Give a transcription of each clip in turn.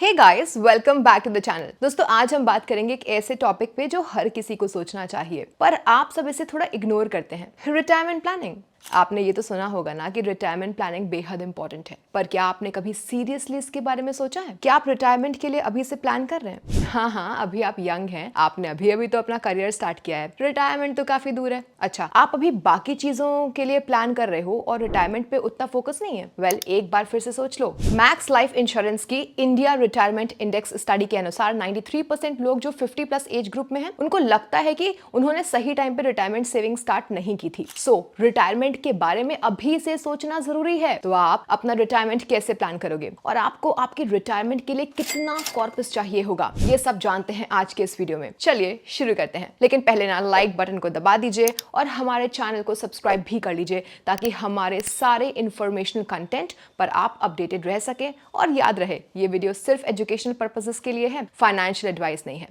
Hey guys, welcome back to the channel. दोस्तों, आज हम बात करेंगे एक ऐसे टॉपिक पे जो हर किसी को सोचना चाहिए, पर आप सब इसे थोड़ा इग्नोर करते हैं। Retirement planning. आपने ये तो सुना होगा ना कि रिटायरमेंट प्लानिंग बेहद इंपॉर्टेंट है, पर क्या आपने कभी सीरियसली इसके बारे में सोचा है? क्या आप रिटायरमेंट के लिए अभी से प्लान कर रहे हैं? हाँ, अभी आप यंग हैं, आपने अभी तो अपना करियर स्टार्ट किया है, रिटायरमेंट तो काफी दूर है। अच्छा, आप अभी बाकी चीजों के लिए प्लान कर रहे हो और रिटायरमेंट पे उतना फोकस नहीं है। वेल, एक बार फिर से सोच लो। मैक्स लाइफ इंश्योरेंस की इंडिया रिटायरमेंट इंडेक्स स्टडी के अनुसार 93% लोग जो 50+ एज ग्रुप में हैं, उनको लगता है कि उन्होंने सही टाइम पे रिटायरमेंट सेविंग स्टार्ट नहीं की थी। सो रिटायरमेंट के बारे में अभी से सोचना जरूरी है। तो आप अपना रिटायरमेंट कैसे प्लान करोगे और आपको आपकी रिटायरमेंट के लिए कितना कॉर्पस चाहिए होगा, ये सब जानते हैं आज के इस वीडियो में। चलिए शुरू करते हैं, लेकिन पहले ना लाइक बटन को दबा दीजिए और हमारे चैनल को सब्सक्राइब भी कर लीजिए ताकि हमारे सारे इंफॉर्मेशनल कंटेंट पर आप अपडेटेड रह सके। और याद रहे, ये वीडियो सिर्फ एजुकेशनल पर्पसेस के लिए है, फाइनेंशियल एडवाइस नहीं है।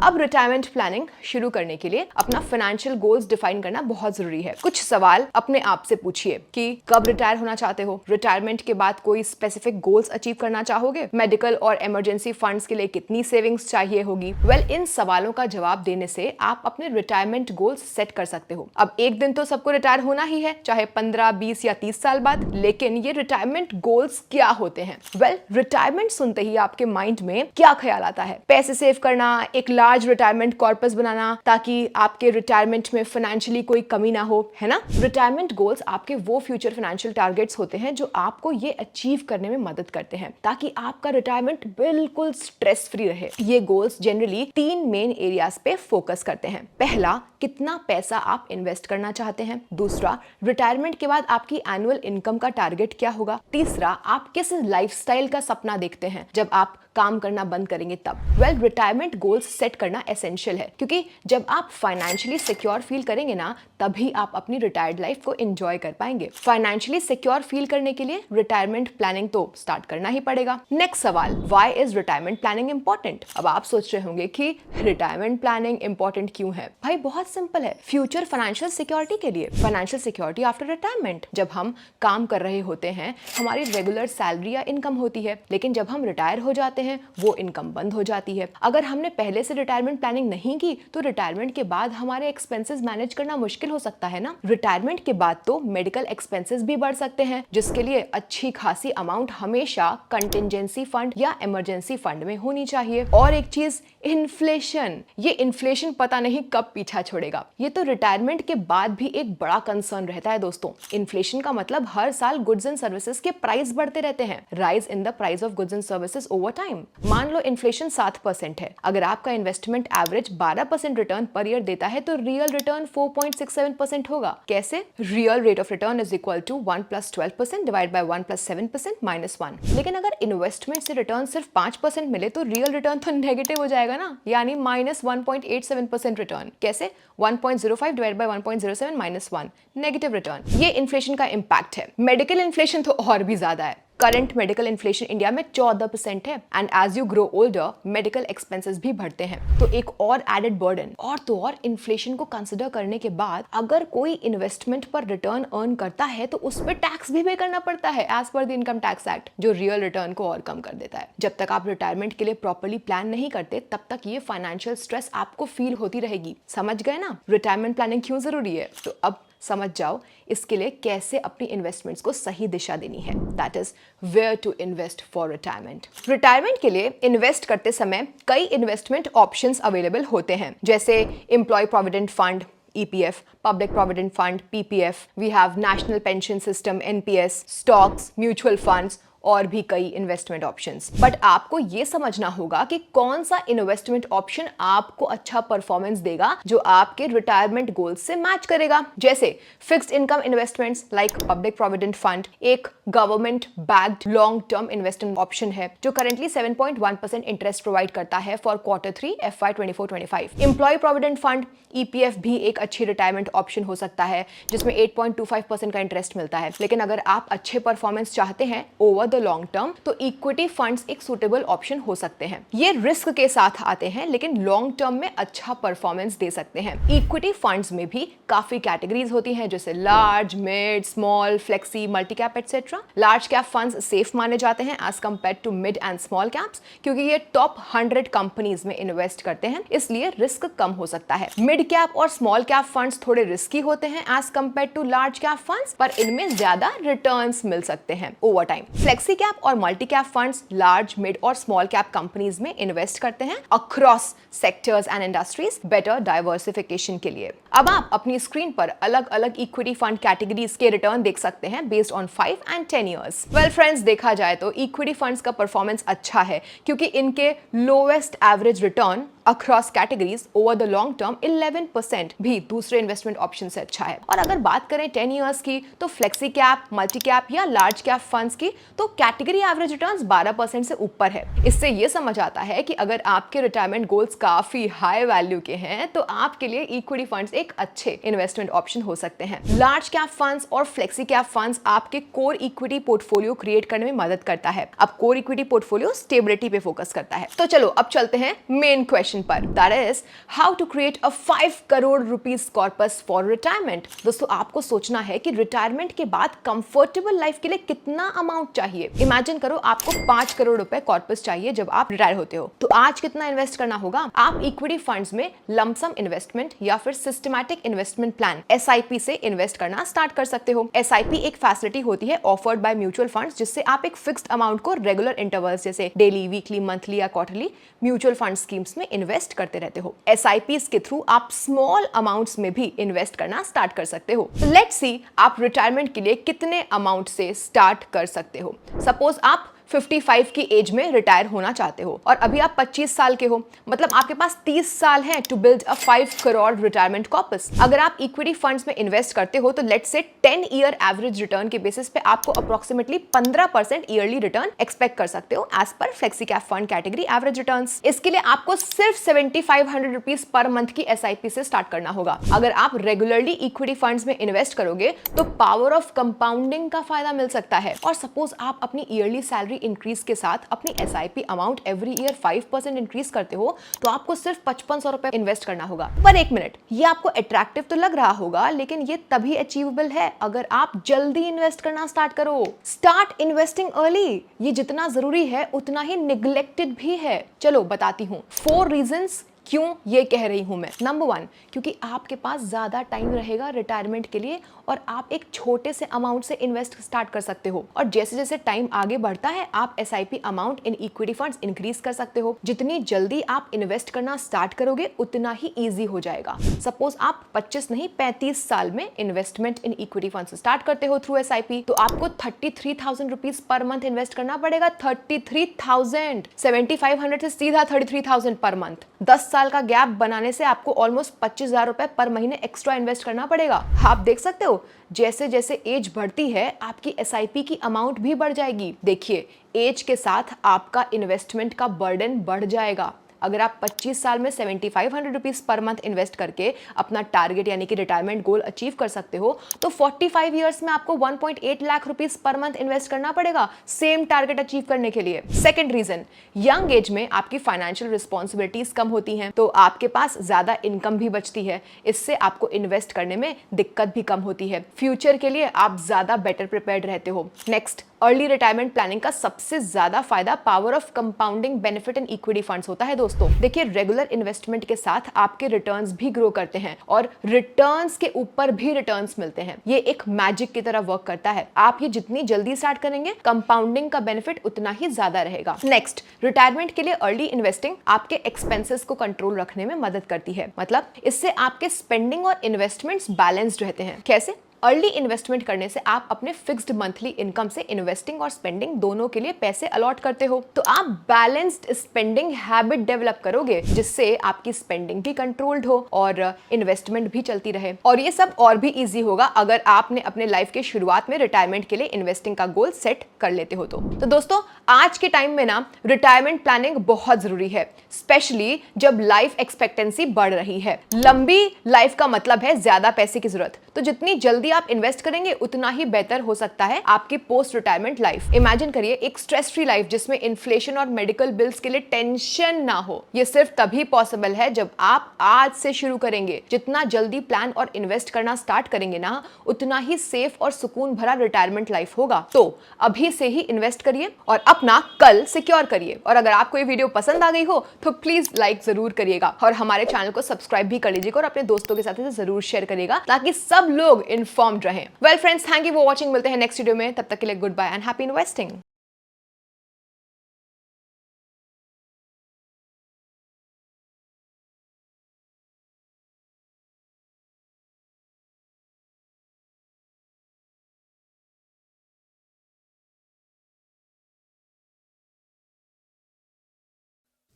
अब रिटायरमेंट प्लानिंग शुरू करने के लिए अपना फाइनेंशियल गोल्स डिफाइन करना बहुत जरूरी है। कुछ सवाल अपने आप से पूछिए कि कब रिटायर होना चाहते हो? रिटायरमेंट के बाद कोई स्पेसिफिक गोल्स अचीव करना चाहोगे? मेडिकल और इमरजेंसी फंड्स के लिए कितनी सेविंग्स चाहिए होगी? वेल, इन सवालों का जवाब देने से आप अपने रिटायरमेंट गोल्स सेट कर सकते हो। अब एक दिन तो सबको रिटायर होना ही है, चाहे 15, 20 या 30 साल बाद, लेकिन ये रिटायरमेंट गोल्स क्या होते हैं? वेल, रिटायरमेंट सुनते ही आपके माइंड में क्या ख्याल आता है? पैसे सेव करना, एक लार्ज रिटायरमेंट कॉर्पस बनाना ताकि आपके रिटायरमेंट में फाइनेंशियली कोई कमी ना हो, है ना? रिटायरमेंट गोल्स आपके वो फ्यूचर फाइनेंशियल टारगेट्स होते हैं जो आपको ये अचीव करने में मदद करते हैं ताकि आपका रिटायरमेंट बिल्कुल स्ट्रेस फ्री रहे। ये गोल्स जनरली 3 मेन एरियाज पे फोकस करते हैं। पहला, कितना पैसा आप इन्वेस्ट करना चाहते हैं। दूसरा, रिटायरमेंट के बाद आपकी एनुअल इनकम का टारगेट क्या होगा। तीसरा, आप किस लाइफस्टाइल का सपना देखते हैं जब आप काम करना बंद करेंगे तब। वेल, रिटायरमेंट गोल्स सेट करना एसेंशियल है, क्योंकि जब आप फाइनेंशियली सिक्योर फील करेंगे ना, तभी आप अपनी रिटायर्ड लाइफ को एंजॉय कर पाएंगे। फाइनेंशियली सिक्योर फील करने के लिए रिटायरमेंट प्लानिंग तो स्टार्ट करना ही पड़ेगा। नेक्स्ट सवाल, why is retirement planning important? अब आप सोच रहे होंगे कि रिटायरमेंट प्लानिंग इंपॉर्टेंट क्यों है? भाई बहुत सिंपल है, फ्यूचर फाइनेंशियल सिक्योरिटी के लिए। Financial security after retirement. जब हम काम कर रहे होते हैं, हमारी रेगुलर सैलरी या इनकम होती है, लेकिन जब हम रिटायर हो जाते हैं वो इनकम बंद हो जाती है। अगर हमने पहले से रिटायरमेंट प्लानिंग नहीं की तो रिटायरमेंट के बाद हमारे एक्सपेंसेस मैनेज करना मुश्किल हो सकता है ना। रिटायरमेंट के बाद तो मेडिकल एक्सपेंसेस भी बढ़ सकते हैं, जिसके लिए अच्छी खासी अमाउंट हमेशा कंटिजेंसी फंड या इमरजेंसी फंड में होनी चाहिए। और एक चीज, इन्फ्लेशन। ये इन्फ्लेशन पता नहीं कब पीछा छोड़ेगा। ये तो रिटायरमेंट के बाद भी एक बड़ा कंसर्न रहता है दोस्तों। इन्फ्लेशन का मतलब हर साल गुड्स एंड सर्विसेज के प्राइस बढ़ते रहते हैं, rise in the price of goods and services over time. मान लो इन्फ्लेशन 7% है, अगर आपका investment average 12% return per year देता है तो रियल रिटर्न 4.67% होगा। कैसे? Real rate of return is equal to 1 + 12% divide by 1 + 7% - 1। लेकिन अगर इन्वेस्टमेंट से रिटर्न सिर्फ 5% मिले तो रियल रिटर्न तो नेगेटिव हो जाएगा ना, यानी -1.87% रिटर्न। कैसे? 1.05 डिवाइड बाय 1.07 - 1, नेगेटिव रिटर्न। ये इन्फ्लेशन का इंपैक्ट है। मेडिकल इन्फ्लेशन तो और भी ज्यादा है। करंट मेडिकल इन्फ्लेशन इंडिया में 14% है, and as you grow older medical expenses भी बढ़ते हैं। तो एक और एडेड बर्डन। और इन्फ्लेशन को कंसिडर करने के बाद अगर कोई इन्वेस्टमेंट पर रिटर्न अर्न करता है तो उस पर टैक्स भी पे करना पड़ता है as per the income tax act, जो रियल रिटर्न को और कम कर देता है। जब तक आप रिटायरमेंट के लिए प्रॉपर्ली प्लान नहीं करते तब तक ये फाइनेंशियल स्ट्रेस आपको फील होती रहेगी। समझ गए ना रिटायरमेंट प्लानिंग क्यों जरूरी है? तो अब समझ जाओ इसके लिए कैसे अपनी इन्वेस्टमेंट्स को सही दिशा देनी है। That is where to invest for retirement. Retirement के लिए इन्वेस्ट करते समय कई इन्वेस्टमेंट ऑप्शंस अवेलेबल होते हैं, जैसे employee provident fund EPF, Public Provident Fund PPF, we have National Pension System NPS, stocks, mutual funds और भी कई इन्वेस्टमेंट ऑप्शंस। बट आपको ये समझना होगा कि कौन सा इन्वेस्टमेंट ऑप्शन आपको अच्छा परफॉर्मेंस देगा, जो आपके रिटायरमेंट गोल्स से मैच करेगा। जैसे fixed income investments like public provident fund एक government backed long term investment option है जो करंटली 7.1% इंटरेस्ट प्रोवाइड करता है for Q3 FY 24-25। Employ provident fund EPF भी एक अच्छी रिटायरमेंट ऑप्शन हो सकता है जिसमें 8.25% का इंटरेस्ट मिलता है। लेकिन अगर आप अच्छे परफॉर्मेंस चाहते हैं ओवर द लॉन्ग टर्म, तो इक्विटी फंड्स एक सुटेबल ऑप्शन हो सकते हैं। ये रिस्क के साथ आते हैं लेकिन लॉन्ग टर्म में अच्छा परफॉर्मेंस दे सकते हैं। इक्विटी फंड्स में भी काफी कैटेगरीज होती हैं, जैसे large, mid, small, flexi, multi cap et cetera. Large cap funds safe माने जाते हैं as compare to mid and small caps, क्योंकि ये टॉप 100 कंपनीज में इन्वेस्ट करते हैं, इसलिए रिस्क कम हो सकता है। मिड कैप और स्मॉल कैप फंड्स थोड़े रिस्की होते हैं as compare to large cap funds, पर इनमें ज्यादा रिटर्न्स मिल सकते हैं ओवर टाइम। फ्लेक्सी कैप और multi cap funds large, mid और स्मॉल कैप कंपनीज में इन्वेस्ट करते हैं across sectors and industries, better diversification के लिए। अब आप अपनी स्क्रीन पर अलग अलग इक्विटी फंड कैटेगरीज के रिटर्न देख सकते हैं based on 5 and 10 years. Well friends, देखा जाए तो इक्विटी फंड्स का परफॉर्मेंस अच्छा है, क्योंकि इनके lowest average return across categories over the long term 11% भी दूसरे इन्वेस्टमेंट ऑप्शन से अच्छा है। और अगर बात करें 10 ईयर्स की, तो फ्लेक्सी कैप, मल्टी कैप या लार्ज कैप फंड्स की, तो कैटेगरी एवरेज रिटर्न्स 12% से ऊपर है। इससे ये समझ आता है कि अगर आपके रिटायरमेंट गोल्स काफी हाई वैल्यू के हैं, तो आपके लिए इक्विटी फंड्स एक अच्छे इन्वेस्टमेंट ऑप्शन हो सकते हैं। लार्ज कैप फंड्स और फ्लेक्सी कैप फंड्स आपके कोर इक्विटी पोर्टफोलियो क्रिएट करने में मदद करता है। अब कोर इक्विटी पोर्टफोलियो स्टेबिलिटी पे फोकस करता है। तो चलो अब चलते हैं मेन क्वेश्चन पर, that is how to create a 5 crore rupees corpus for retirement. दोस्तों, आपको सोचना है कि रिटायरमेंट के बाद कंफर्टेबल लाइफ के लिए कितना अमाउंट चाहिए। इमेजिन करो आपको 5 करोड़ रुपए कॉर्पस चाहिए जब आप रिटायर होते हो, तो आज कितना इन्वेस्ट करना होगा? आप इक्विटी फंड्स में लमसम इन्वेस्टमेंट या फिर सिस्टमैटिक इन्वेस्टमेंट प्लान SIP से इन्वेस्ट करना स्टार्ट कर सकते हो। SIP एक फैसिलिटी होती है ऑफर्ड बाय म्यूचुअल फंड्स, जिससे आप एक फिक्स्ड अमाउंट को रेगुलर इंटरवल्स जैसे डेली, वीकली, मंथली या क्वार्टरली म्यूचुअल फंड स्कीम्स में इन्वेस्ट करते रहते हो। SIPs के थ्रू आप स्मॉल अमाउंट्स में भी इन्वेस्ट करना स्टार्ट कर सकते हो। लेट्स सी आप रिटायरमेंट के लिए कितने अमाउंट से स्टार्ट कर सकते हो। सपोज आप 55 की एज में रिटायर होना चाहते हो और अभी आप 25 साल के हो, मतलब आपके पास 30 साल है to build a 5 crore retirement corpus. अगर आप इक्विटी फंड्स में इन्वेस्ट करते हो तो let's say 10 year average return के बेसिस पे आपको अप्रोक्सीमेटली 15% ईयरली रिटर्न एक्सपेक्ट कर सकते हो as per flexi cap fund category average returns. इसके लिए आपको सिर्फ 7500 रुपीज पर मंथ की SIP से स्टार्ट करना होगा। अगर आप रेगुलरली इक्विटी फंड्स में इन्वेस्ट करोगे तो पावर ऑफ कंपाउंडिंग का फायदा मिल सकता है। और सपोज आप अपनी ईयरली सैलरी इंक्रीज के साथ अपनी SIP amount every year 5% increase करते हो, तो आपको सिर्फ 5500 रुपए इन्वेस्ट करना होगा। पर एक मिनट, ये आपको अट्रैक्टिव तो लग रहा होगा, लेकिन ये तभी अचीवेबल है अगर आप जल्दी इन्वेस्ट करना स्टार्ट करो। Start investing early. ये जितना जरूरी है उतना ही निग्लेक्टेड भी है। चलो बताती हूँ 4 रीजंस क्यों ये कह रही हूं मैं। नंबर 1, क्योंकि आपके पास ज्यादा टाइम रहेगा रिटायरमेंट के लिए और आप एक छोटे से अमाउंट से इन्वेस्ट स्टार्ट कर सकते हो। और जैसे जैसे टाइम आगे बढ़ता है आप SIP amount in equity funds increase कर सकते हो। जितनी जल्दी आप इन्वेस्ट करना स्टार्ट करोगे उतना ही ईजी हो जाएगा। सपोज आप 25 नहीं 35 साल में investment in equity funds start करते हो थ्रू SIP, तो आपको 33,000 रुपीज पर मंथ इन्वेस्ट करना पड़ेगा। 33,000, 7500 से सीधा 33,000 पर मंथ। 10 साल का गैप बनाने से आपको ऑलमोस्ट 25,000 रुपए पर महीने एक्स्ट्रा इन्वेस्ट करना पड़ेगा। आप देख सकते हो जैसे जैसे एज बढ़ती है आपकी SIP की अमाउंट भी बढ़ जाएगी। देखिए, एज के साथ आपका इन्वेस्टमेंट का बर्डन बढ़ जाएगा। अगर आप 25 साल में 7500 रुपीज पर मंथ इन्वेस्ट करके अपना टारगेट यानी कि रिटायरमेंट गोल अचीव कर सकते हो, तो 45 इयर्स में आपको 1.8 lakh rupees per month invest करना पड़ेगा सेम टारगेट अचीव करने के लिए। सेकंड रीजन, यंग एज में आपकी फाइनेंशियल रिस्पॉन्सिबिलिटीज कम होती हैं, तो आपके पास ज्यादा इनकम भी बचती है। इससे आपको इन्वेस्ट करने में दिक्कत भी कम होती है। फ्यूचर के लिए आप ज्यादा बेटर प्रिपेयर्ड रहते हो। नेक्स्ट, अर्ली रिटायरमेंट प्लानिंग का सबसे ज्यादा फायदा power of compounding benefit in equity funds होता है। दोस्तों देखिए, रेगुलर इन्वेस्टमेंट के साथ आपके रिटर्न्स भी ग्रो करते हैं और रिटर्न्स के ऊपर भी रिटर्न्स मिलते हैं। ये एक मैजिक की तरह वर्क करता है। आप ये जितनी जल्दी स्टार्ट करेंगे कंपाउंडिंग का बेनिफिट उतना ही ज्यादा रहेगा। नेक्स्ट, रिटायरमेंट के लिए अर्ली इन्वेस्टिंग आपके एक्सपेंसेस को कंट्रोल रखने में मदद करती है। मतलब इससे आपके स्पेंडिंग और इन्वेस्टमेंट्स बैलेंस्ड रहते हैं। कैसे? अर्ली इन्वेस्टमेंट करने से आप अपने फिक्स्ड मंथली इनकम से इन्वेस्टिंग और स्पेंडिंग दोनों के लिए पैसे अलॉट करते हो, तो आप बैलेंस्ड स्पेंडिंग हैबिट डेवलप करोगे, जिससे आपकी स्पेंडिंग भी कंट्रोल्ड हो और इन्वेस्टमेंट भी चलती रहे। और ये सब और भी इजी होगा अगर आपने अपने लाइफ के शुरुआत में रिटायरमेंट के लिए इन्वेस्टिंग का गोल सेट कर लेते हो। तो दोस्तों, आज के टाइम में ना रिटायरमेंट प्लानिंग बहुत जरूरी है, स्पेशली जब लाइफ एक्सपेक्टेंसी बढ़ रही है। लंबी लाइफ का मतलब है ज्यादा पैसे की जरूरत, तो जितनी जल्दी आप इन्वेस्ट करेंगे उतना ही बेहतर हो सकता है आपकी पोस्ट रिटायरमेंट लाइफ। इमेजिन करिए एक स्ट्रेस फ्री लाइफ जिसमें इन्फ्लेशन और मेडिकल बिल्स के लिए टेंशन ना हो। ये सिर्फ तभी पॉसिबल है जब आप आज से शुरू करेंगे। जितना जल्दी प्लान और इन्वेस्ट करना स्टार्ट करेंगे ना, उतना ही सेफ और सुकून भरा रिटायरमेंट लाइफ होगा। तो अभी से ही इन्वेस्ट करिए और अपना कल सिक्योर करिए। और अगर आपको ये वीडियो पसंद आ गई हो तो प्लीज लाइक जरूर करिएगा और हमारे चैनल को सब्सक्राइब भी कर लीजिएगा और अपने दोस्तों के साथ इसे जरूर शेयर करिएगा ताकि सब लोग इन्फॉर्म्ड रहें। Well friends, thank you for watching. मिलते हैं नेक्स्ट वीडियो में, तब तक के लिए good bye and happy investing.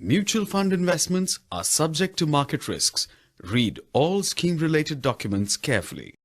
Mutual fund investments are subject to market risks. Read all scheme-related documents carefully.